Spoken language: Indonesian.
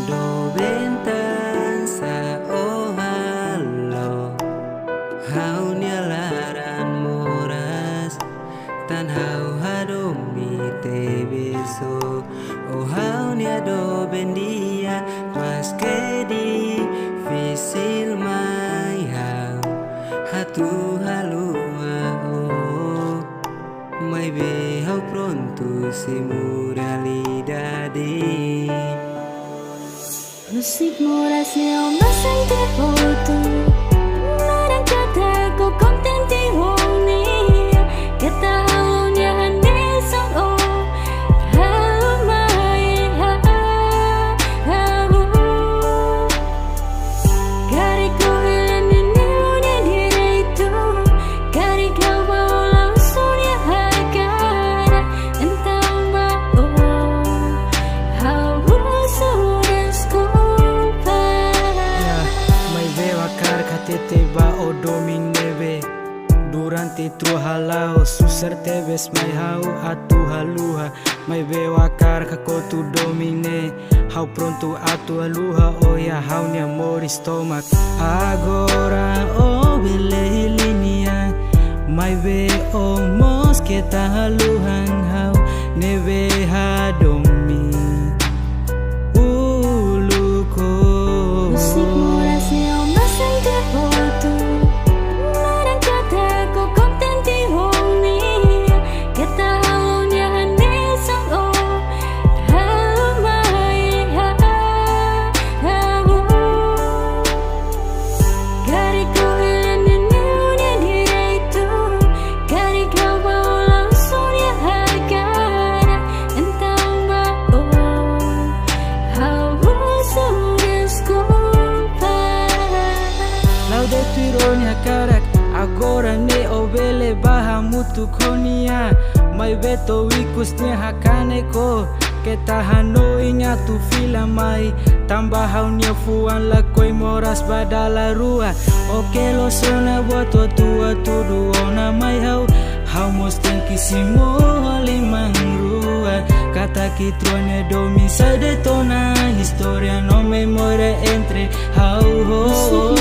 Do bentang sa oh halo hau nia laran moras tan hau hadomi te beso oh hau nia do bendia mas que difícil mai hau hatu halua oh mai be hau pronto se realidade. Musik murasnya masang te foto Marang kataku kontenti honi Kita haunya hane sang o Hau mai hau Kari ko hilang ini udah direito Kari kau mau langsung ya hakara Entah mau Hau tete ba o dominebe durante tu halao susar tebes mai hau atu haluha mai be wakar kako tu domine hau pronto atu haluha oh ya hau ni amor stomac agora o bele linea mai be o mos que ta haluhan hau nebe ha domi uluko musik murasnya masang te foto Marang kataku kontenti honi Kita haunya hane sang o Hau mai hau Kari ko hilang ini udah direito Kari kau mau langsung ya hakara Entah mau Hau Laude tu ironia karak agora ne obele baha mutu konia mai beto wikusnya hakane ko Keta hano inga tu fila mai tambah haunia fuan la koi moras badala rua Oke lo sona buat tua tu duona mai hau hau mosten kisimo limang rua Kata kitruane domi sa detona historia no memore entre hau ho